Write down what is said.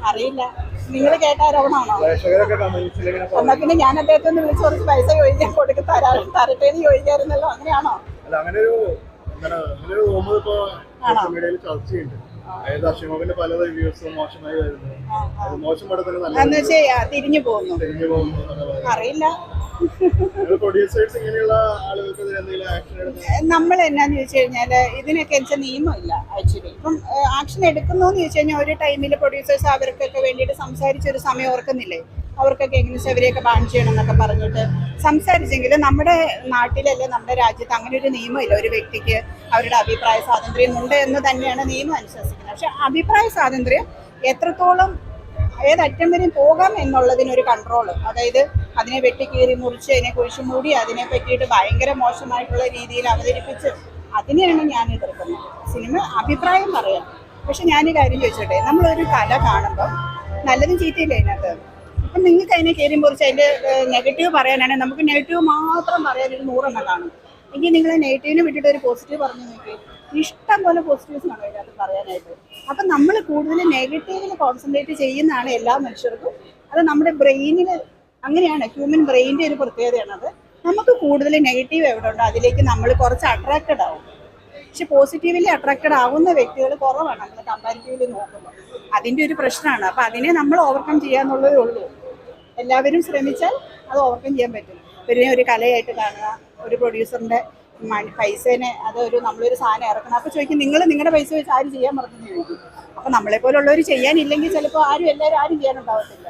അറിയില്ല, നിങ്ങൾ കേട്ട ആരോപണമാണോ? എന്നാ പിന്നെ ഞാൻ അദ്ദേഹത്തെ ഒന്ന് വിളിച്ച് കുറച്ച് പൈസ ചോദിക്കാൻ കൊടുക്കും, തരട്ടേന്ന് ചോദിക്കാറുണ്ടല്ലോ, അങ്ങനെയാണോ? തിരിഞ്ഞു പോകുന്നു, അറിയില്ല. നമ്മൾ എന്നാന്ന് ചോദിച്ചു കഴിഞ്ഞാൽ ഇതിനൊക്കെ വെച്ചാൽ നിയമമില്ല ആക്ച്വലി. ഇപ്പം ആക്ഷൻ എടുക്കുന്നോന്ന് ചോദിച്ചു കഴിഞ്ഞാൽ ഒരു ടൈമിൽ പ്രൊഡ്യൂസേഴ്സ് അവർക്കൊക്കെ വേണ്ടിയിട്ട് സംസാരിച്ചൊരു സമയം ഓർക്കുന്നില്ലേ? അവർക്കൊക്കെ എങ്ങനെ അവരെയൊക്കെ ബാൻ ചെയ്യണം എന്നൊക്കെ പറഞ്ഞിട്ട് സംസാരിച്ചെങ്കിൽ നമ്മുടെ നാട്ടിലല്ലേ, നമ്മുടെ രാജ്യത്ത് അങ്ങനെ ഒരു നിയമമില്ല. ഒരു വ്യക്തിക്ക് അവരുടെ അഭിപ്രായ സ്വാതന്ത്ര്യം ഉണ്ട് എന്ന് തന്നെയാണ് നിയമം അനുശാസിക്കുന്നത്. പക്ഷെ അഭിപ്രായ സ്വാതന്ത്ര്യം എത്രത്തോളം ഏതറ്റം വരെ പോകാം എന്നുള്ളതിനൊരു കൺട്രോള്, അതായത് അതിനെ വെട്ടിക്കീറി മുറിച്ച് അതിനെ കുഴിച്ചു മൂടി അതിനെ പറ്റിയിട്ട് ഭയങ്കര മോശമായിട്ടുള്ള രീതിയിൽ അവതരിപ്പിച്ച് അതിനെയാണ് ഞാൻ എതിർക്കുന്നത്. സിനിമ അഭിപ്രായം പറയാം, പക്ഷെ ഞാനൊരു കാര്യം ചോദിച്ചോട്ടെ, നമ്മളൊരു കല കാണുമ്പോൾ നല്ലതും ചീത്തയില്ല അതിനകത്ത്. അപ്പം നിങ്ങൾക്ക് അതിനെ കയറി മുറിച്ച് അതിൻ്റെ നെഗറ്റീവ് പറയാനാണെങ്കിൽ നമുക്ക് നെഗറ്റീവ് മാത്രം പറയാൻ ഒരു 100 എണ്ണം കാണും. എങ്കിൽ നിങ്ങൾ നെഗറ്റീവിനെ വിട്ടിട്ട് ഒരു പോസിറ്റീവ് പറഞ്ഞു നോക്കി, ഇഷ്ടം പോലെ പോസിറ്റീവ്സ് ആണ് അതിനകത്ത് പറയാനായിട്ട്. അപ്പം നമ്മൾ കൂടുതൽ നെഗറ്റീവിൽ കോൺസെൻട്രേറ്റ് ചെയ്യുന്നതാണ് എല്ലാ മനുഷ്യർക്കും. അത് നമ്മുടെ ബ്രെയിനിൽ അങ്ങനെയാണ്, ഹ്യൂമൻ ബ്രെയിനിൻ്റെ ഒരു പ്രത്യേകതയാണത്. നമുക്ക് കൂടുതൽ നെഗറ്റീവ് എവിടെ ഉണ്ടോ അതിലേക്ക് നമ്മൾ കുറച്ച് അട്രാക്റ്റഡ് ആവും. പക്ഷെ പോസിറ്റീവ്ലി അട്രാക്റ്റഡ് ആവുന്ന വ്യക്തികൾ കുറവാണ് നമ്മൾ കമ്പാരിറ്റീവ്ലി നോക്കുമ്പോൾ. അതിൻ്റെ ഒരു പ്രശ്നമാണ്. അപ്പം അതിനെ നമ്മൾ ഓവർകം ചെയ്യാന്നുള്ളതേ ഉള്ളൂ. എല്ലാവരും ശ്രമിച്ചാൽ അത് ഓവർകം ചെയ്യാൻ പറ്റും. ഒരു കലയായിട്ട് കാണുക, ഒരു പ്രൊഡ്യൂസറിൻ്റെ പൈസേനെ നമ്മളൊരു സാധനം ഇറക്കണം. അപ്പോൾ ചോദിക്കും, നിങ്ങളുടെ പൈസ വെച്ച് ആരും ചെയ്യാൻ പറഞ്ഞു ചോദിക്കും. അപ്പോൾ നമ്മളെപ്പോലുള്ളവർ ചെയ്യാനില്ലെങ്കിൽ ചിലപ്പോൾ എല്ലാവരും ചെയ്യാനുണ്ടാവത്തില്ല.